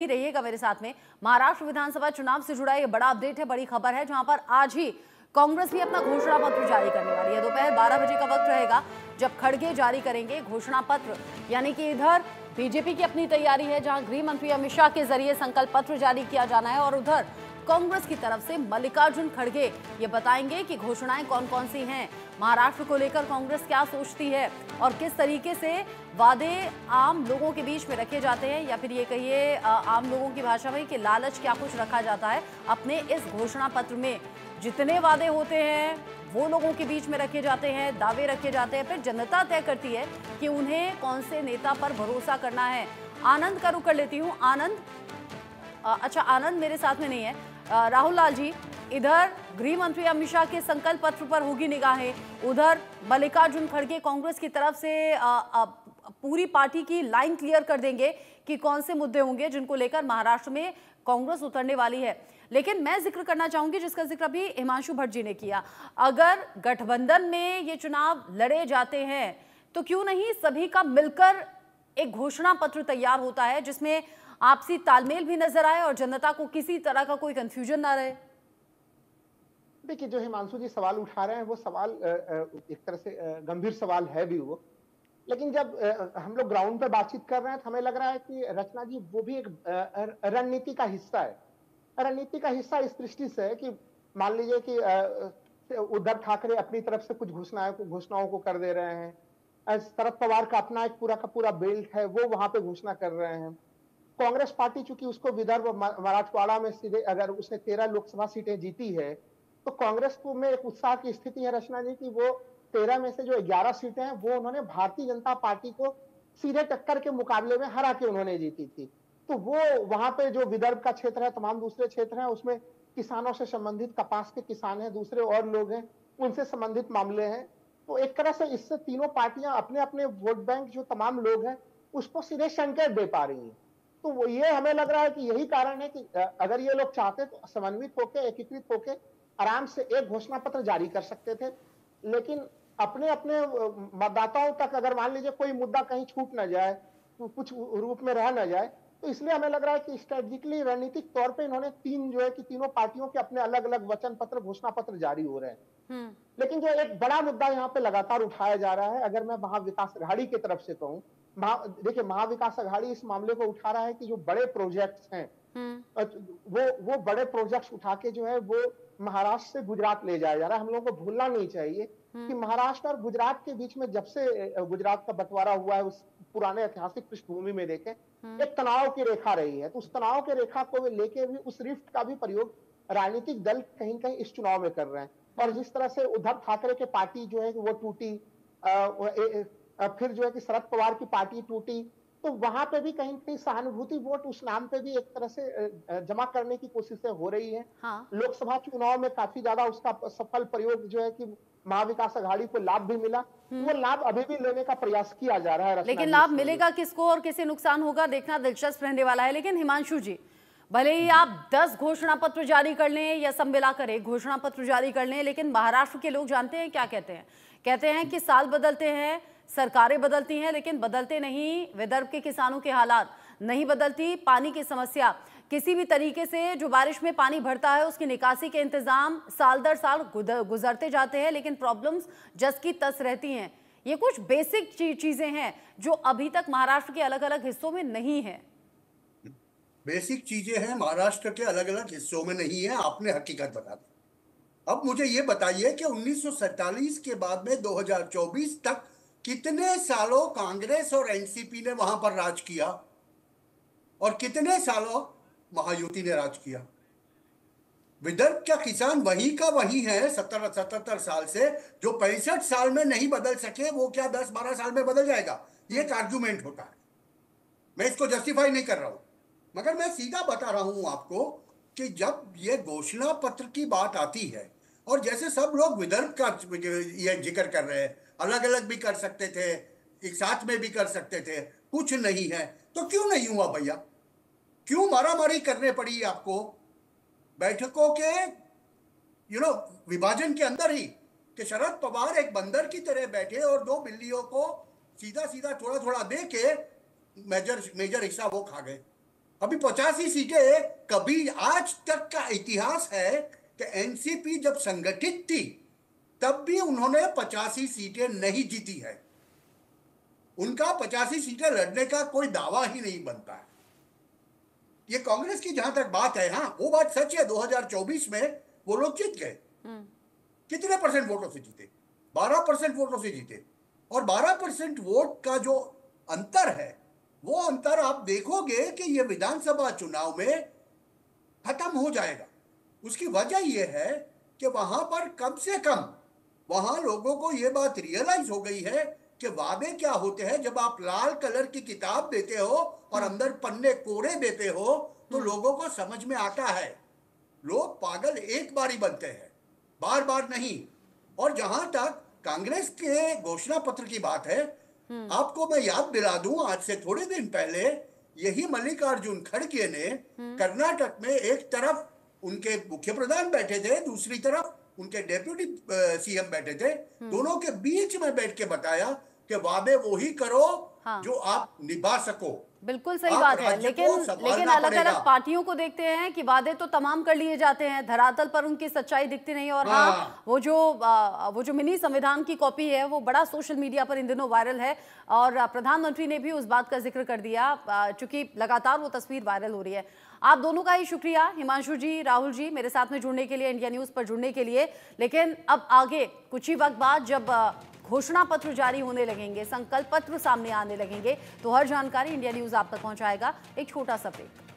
रहिएगा मेरे साथ में। महाराष्ट्र विधानसभा चुनाव से जुड़ा ये बड़ा अपडेट है, बड़ी खबर है, जहां पर आज ही कांग्रेस भी अपना घोषणा पत्र जारी करने वाली है। दोपहर 12 बजे का वक्त रहेगा जब खड़गे जारी करेंगे घोषणा पत्र। यानी कि इधर बीजेपी की अपनी तैयारी है, जहां गृह मंत्री अमित शाह के जरिए संकल्प पत्र जारी किया जाना है, और उधर कांग्रेस की तरफ से मल्लिकार्जुन खड़गे ये बताएंगे कि घोषणाएं कौन कौन सी हैं, महाराष्ट्र को लेकर कांग्रेस क्या सोचती है और किस तरीके से वादे आम लोगों के बीच में रखे जाते हैं, या फिर ये कहिए आम लोगों की भाषा में कि लालच क्या कुछ रखा जाता है अपने इस घोषणा पत्र में। जितने वादे होते हैं वो लोगों के बीच में रखे जाते हैं, दावे रखे जाते हैं, फिर जनता तय करती है कि उन्हें कौन से नेता पर भरोसा करना है। आनंद का रुख कर लेती हूँ। आनंद, अच्छा आनंद मेरे साथ में नहीं है। राहुल लाल जी, इधर गृह मंत्री अमित शाह के संकल्प पत्र पर होगी निगाहें, उधर मल्लिकार्जुन खड़गे कांग्रेस की तरफ से पूरी पार्टी की लाइन क्लियर कर देंगे कि कौन से मुद्दे होंगे जिनको लेकर महाराष्ट्र में कांग्रेस उतरने वाली है। लेकिन मैं जिक्र करना चाहूंगी जिसका जिक्र अभी हिमांशु भट्ट जी ने किया, अगर गठबंधन में ये चुनाव लड़े जाते हैं तो क्यों नहीं सभी का मिलकर एक घोषणा पत्र तैयार होता है जिसमें आपसी तालमेल भी नजर आए और जनता को किसी तरह का कोई कंफ्यूजन ना रहे। देखिए, जो हिमांशु जी सवाल उठा रहे हैं वो सवाल एक तरह से गंभीर सवाल है भी वो, लेकिन जब हम लोग ग्राउंड पे बातचीत कर रहे हैं तो हमें लग रहा है कि रचना जी वो भी एक रणनीति का हिस्सा है। रणनीति का हिस्सा इस दृष्टि से है कि मान लीजिए कि उद्धव ठाकरे अपनी तरफ से कुछ घोषणाओं को कर दे रहे हैं, शरद पवार का अपना एक पूरा का पूरा बेल्ट है, वो वहां पे घोषणा कर रहे हैं। कांग्रेस पार्टी चूंकि उसको विदर्भ मराठवाड़ा में सीधे अगर उसने 13 लोकसभा सीटें जीती है तो कांग्रेस को में एक उत्साह की स्थिति है रचना जी की वो 13 में से जो 11 सीटें हैं वो उन्होंने भारतीय जनता पार्टी को सीधे टक्कर के मुकाबले में हरा के उन्होंने जीती थी। तो वो वहां पे जो विदर्भ का क्षेत्र है, तमाम दूसरे क्षेत्र हैं, उसमें किसानों से संबंधित कपास के किसान हैं, दूसरे और लोग हैं, उनसे संबंधित मामले हैं। तो एक तरह से इससे तीनों पार्टियां अपने अपने वोट बैंक जो तमाम लोग हैं उसको सीधे संकेत दे पा रही हैं। तो वो ये हमें लग रहा है कि यही कारण है कि अगर ये लोग चाहते तो समन्वित होकर एकीकृत होकर आराम से एक घोषणा पत्र जारी कर सकते थे, लेकिन अपने अपने मतदाताओं तक अगर मान लीजिए कोई मुद्दा कहीं छूट ना जाए, तो कुछ रूप में रह ना जाए, तो इसलिए हमें लग रहा है कि स्ट्रेटेजिकली रणनीतिक तौर पे इन्होंने तीनों पार्टियों के अपने अलग अलग वचन पत्र घोषणा पत्र जारी हो रहे हैं। लेकिन जो एक बड़ा मुद्दा यहाँ पे लगातार उठाया जा रहा है, अगर मैं महाविकास अघाड़ी की तरफ से कहूँ, देखिए महाविकास अघाड़ी इस मामले को उठा रहा है कि जो बड़े प्रोजेक्ट्स हैं वो बड़े प्रोजेक्ट्स उठा के जो है वो महाराष्ट्र से गुजरात ले जाया जा रहा है। हम लोगों को भूलना नहीं चाहिए कि महाराष्ट्र और गुजरात के बीच में जब से गुजरात का बंटवारा हुआ है, उस पुराने ऐतिहासिक पृष्ठभूमि में देखें एक तनाव की रेखा रही है। तो उस तनाव की रेखा को लेके भी उस रिफ्ट का भी प्रयोग राजनीतिक दल कहीं कहीं इस चुनाव में कर रहे हैं। और जिस तरह से उद्धव ठाकरे की पार्टी जो है वो टूटी, फिर जो है कि शरद पवार की पार्टी टूटी, तो वहां पे भी कहीं कहीं सहानुभूति वोट उस नाम पे भी एक तरह से जमा करने की कोशिशें हो रही हैं। हाँ। लोकसभा चुनाव में काफी ज्यादा उसका सफल प्रयोग जो है कि महाविकास अघाड़ी को लाभ भी मिला, वो लाभ अभी भी लेने का प्रयास किया जा रहा है। लेकिन लाभ मिलेगा किसको और किसे नुकसान होगा देखना दिलचस्प रहने वाला है। लेकिन हिमांशु जी, भले ही आप 10 घोषणा पत्र जारी कर लें या सब मिलाकर एक घोषणा पत्र जारी कर लें, लेकिन महाराष्ट्र के लोग जानते हैं क्या कहते हैं? कहते हैं कि साल बदलते हैं, सरकारें बदलती हैं, लेकिन बदलते नहीं विदर्भ के किसानों के हालात, नहीं बदलती पानी की समस्या। किसी भी तरीके से जो बारिश में पानी भरता है उसकी निकासी के इंतजाम साल दर साल गुजरते जाते हैं, लेकिन प्रॉब्लम्स जस की तस रहती हैं। ये कुछ बेसिक चीजें हैं जो अभी तक महाराष्ट्र के अलग अलग हिस्सों में नहीं है। बेसिक चीजें हैं, महाराष्ट्र के अलग अलग हिस्सों में नहीं है, आपने हकीकत बता दी। अब मुझे ये बताइए कि 1947 के बाद में 2024 तक कितने सालों कांग्रेस और एनसीपी ने वहां पर राज किया और कितने सालों महायुति ने राज किया? विदर्भ का किसान वही का वही है 77 साल से, जो 65 साल में नहीं बदल सके वो क्या 10-12 साल में बदल जाएगा? ये एक आर्गुमेंट होता है। मैं इसको जस्टिफाई नहीं कर रहा हूं, मगर मैं सीधा बता रहा हूं आपको कि जब ये घोषणा पत्र की बात आती है, और जैसे सब लोग विदर्भ का ये जिक्र कर रहे हैं, अलग अलग भी कर सकते थे, एक साथ में भी कर सकते थे, कुछ नहीं है, तो क्यों नहीं हुआ भैया? क्यों मारामारी करने पड़ी आपको बैठकों के विभाजन के अंदर ही, कि शरद पवार एक बंदर की तरह बैठे और 2 बिल्लियों को सीधा सीधा थोड़ा थोड़ा दे के मेजर हिस्सा वो खा गए? अभी 85 सीटें, कभी आज तक का इतिहास है कि एनसीपी जब संगठित थी तब भी उन्होंने 85 सीटें नहीं जीती है। उनका 85 सीटें लड़ने का कोई दावा ही नहीं बनता है। ये कांग्रेस की जहां तक बात है, हाँ वो बात सच है, 2024 में वो लोग जीत गए। कितने परसेंट वोटों से जीते? 12% वोटों से जीते। और 12% वोट का जो अंतर है, वो अंतर आप देखोगे कि ये विधानसभा चुनाव में खत्म हो जाएगा। उसकी वजह यह है कि वहां पर कम से कम वहां लोगों को यह बात रियलाइज हो गई है कि वादे क्या होते हैं। जब आप लाल कलर की किताब देते हो और अंदर पन्ने कोरे देते हो तो लोगों को समझ में आता है। लोग पागल एक बार ही बनते हैं, बार बार नहीं। और जहां तक कांग्रेस के घोषणा पत्र की बात है, आपको मैं याद दिला दूं, आज से थोड़े दिन पहले यही मल्लिकार्जुन खड़गे ने कर्नाटक में एक तरफ उनके मुख्य प्रधान बैठे थे, दूसरी तरफ उनके डेप्यूटी सीएम बैठे थे, दोनों के बीच में बैठ के बताया कि वादे वो ही करो जो आप निभा सको। बिल्कुल सही बात है, लेकिन अलग अलग पार्टियों को देखते हैं कि वादे तो तमाम कर लिए जाते हैं, धरातल पर उनकी सच्चाई दिखती नहीं। और हाँ, वो जो मिनी संविधान की कॉपी है वो बड़ा सोशल मीडिया पर इन दिनों वायरल है और प्रधानमंत्री ने भी उस बात का जिक्र कर दिया, चूंकि लगातार वो तस्वीर वायरल हो रही है। आप दोनों का ही शुक्रिया, हिमांशु जी, राहुल जी, मेरे साथ में जुड़ने के लिए, इंडिया न्यूज पर जुड़ने के लिए। लेकिन अब आगे कुछ ही वक्त बाद जब घोषणा पत्र जारी होने लगेंगे, संकल्प पत्र सामने आने लगेंगे, तो हर जानकारी इंडिया न्यूज आप तक पहुंचाएगा। एक छोटा सा ब्रेक।